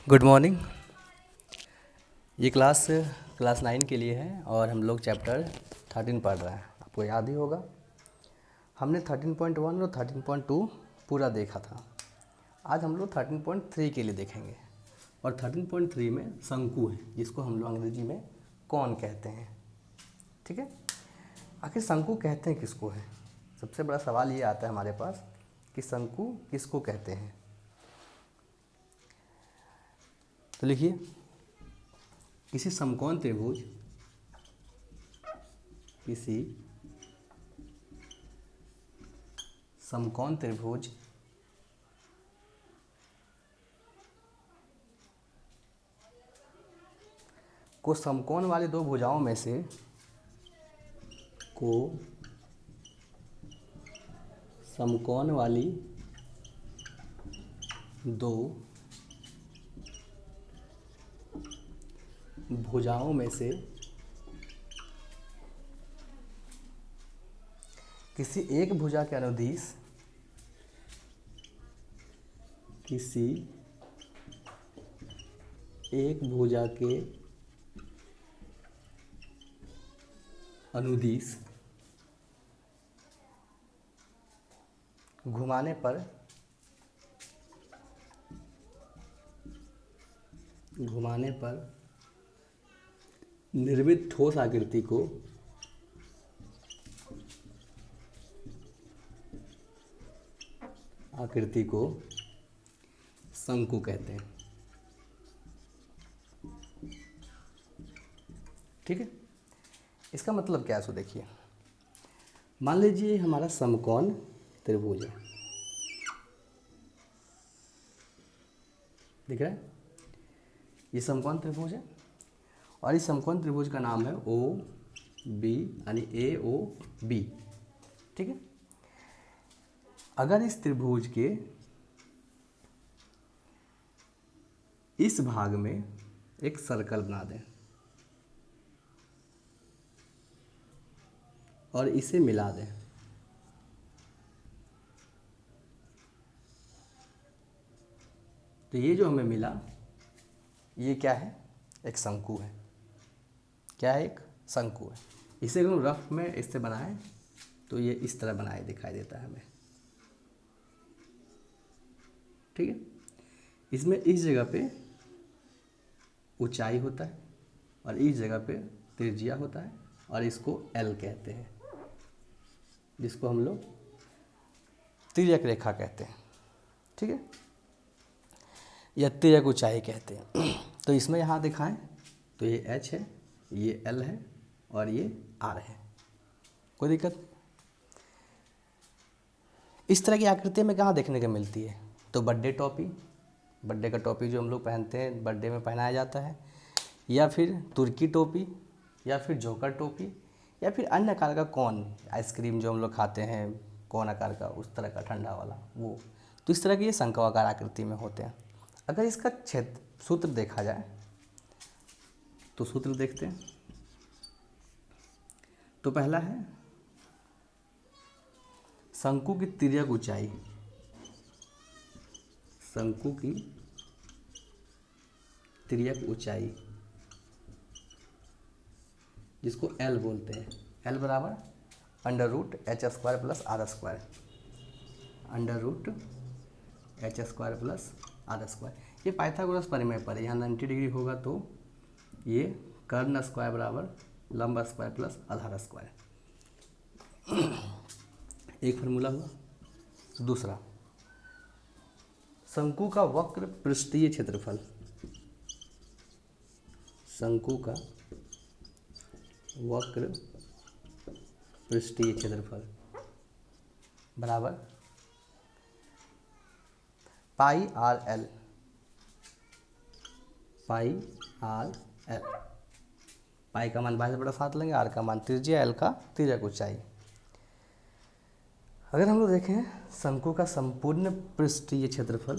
Good morning. ये class 9 के लिए है और हम लोग चैप्टर 13 पढ़ रहे हैं। आपको याद ही होगा हमने 13.1 और 13.2 पूरा देखा था। आज हम लोग 13.3 के लिए देखेंगे और 13.3 में शंकु है, जिसको हम लोग अंग्रेजी में कौन कहते हैं। ठीक है, आखिर शंकु कहते हैं किसको है? सबसे बड़ा सवाल ये आता है हमारे पास कि शंकु किसको कहते हैं। तो लिखिए, किसी समकोण त्रिभुज को समकोण वाली दो भुजाओं में से किसी एक भुजा के अनुदिश घुमाने पर निर्मित ठोस आकृति को शंकु कहते हैं। ठीक है, इसका मतलब क्या है? सो देखिए, मान लीजिए हमारा समकोण त्रिभुज है, दिख रहा है? ये समकोण त्रिभुज है और इस समकोण त्रिभुज का नाम है ओ बी, यानी ए ओ बी। ठीक है, अगर इस त्रिभुज के इस भाग में एक सर्कल बना दें और इसे मिला दें, तो ये जो हमें मिला ये क्या है? एक शंकु है। क्या है? एक शंकु है। इसे अगर हम रफ में इससे बनाएं तो ये इस तरह बनाए दिखाई देता है हमें। ठीक है, इसमें इस जगह पे ऊंचाई होता है और इस जगह पे त्रिज्या होता है और इसको एल कहते हैं, जिसको हम लोग तिर्यक रेखा कहते हैं। ठीक है, या तिर्यक ऊंचाई कहते हैं। तो इसमें यहाँ दिखाएं तो ये एच है, ये एल है और ये आर है। कोई दिक्कत? इस तरह की आकृति में कहाँ देखने को मिलती है? तो बर्थडे का टोपी जो हम लोग पहनते हैं, बर्थडे में पहनाया जाता है, या फिर तुर्की टोपी, या फिर जोकर टोपी, या फिर अन्य आकार का कोन, आइसक्रीम जो हम लोग खाते हैं कोन आकार का, उस तरह का ठंडा वाला वो। तो इस तरह की ये शंक्वाकार आकृति में होते हैं। अगर इसका सूत्र देखा जाए तो सूत्र देखते हैं। तो पहला है शंकु की तिर्यक ऊंचाई, जिसको एल बोलते हैं। एल बराबर √h² प्लस r², √h² ये पाइथागोरस प्रमेय पर है। यहाँ 90 डिग्री होगा तो ये कर्ण स्क्वायर बराबर लंब स्क्वायर प्लस आधार स्क्वायर। एक फार्मूला हुआ। दूसरा, शंकु का वक्र पृष्ठीय क्षेत्रफल बराबर पाई आर एल। पाई का मान 22/7 लेंगे, आर का मान त्रिज्या, एल का तिर्यक ऊंचाई। अगर हम लोग देखें शंकु का संपूर्ण पृष्ठीय क्षेत्रफल,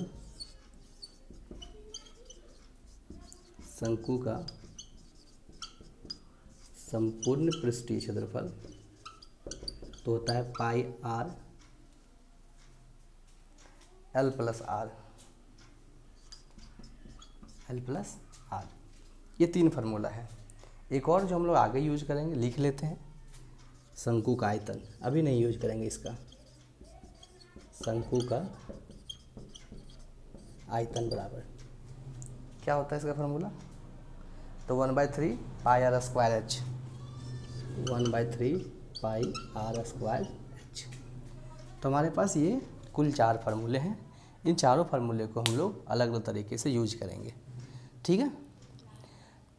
तो होता है pi r l plus r. L plus r. ये 3 फार्मूला है। एक और जो हम लोग आगे यूज करेंगे, लिख लेते हैं, शंकु का आयतन। अभी नहीं यूज करेंगे इसका। शंकु का आयतन बराबर क्या होता है इसका फार्मूला, तो 1/3 pi r square h, 1/3 pi r square h. तो हमारे पास ये कुल 4 फार्मूले हैं। इन चारों फार्मूले को हम लोग अलग अलग तरीके से यूज करेंगे, ठीक है।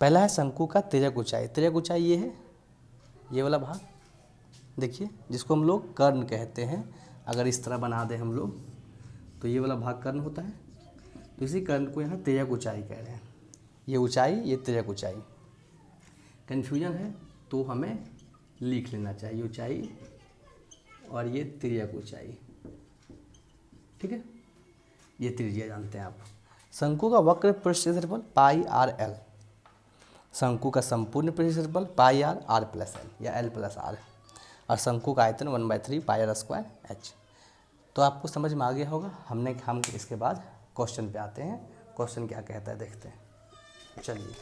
पहला है शंकु का तिर्यक ऊंचाई। तिर्यक ऊंचाई ये है, ये वाला भाग देखिए, जिसको हम लोग कर्ण कहते हैं। अगर इस तरह बना दें हम लोग, तो ये वाला भाग कर्ण होता है। तो इसी कर्ण को यहाँ तिर्यक ऊंचाई कह रहे हैं। ये ऊंचाई, ये तिर्यक ऊंचाई। कन्फ्यूजन है तो हमें लिख लेना चाहिए, ऊंचाई और ये तिर्यक ऊंचाई, ठीक है। ये त्रिज्या जानते हैं आप। शंकु का वक्र पृष्ठ क्षेत्रफल पाई आर एल। शंकु का संपूर्ण पृष्ठ क्षेत्रफल पाई आर, आर प्लस एल या एल प्लस आर। और शंकु का आयतन 1/3 पाई आर स्क्वायर एच। तो आपको समझ में आ गया होगा। हम इसके बाद क्वेश्चन पे आते हैं। क्वेश्चन क्या कहता है देखते हैं, चलिए।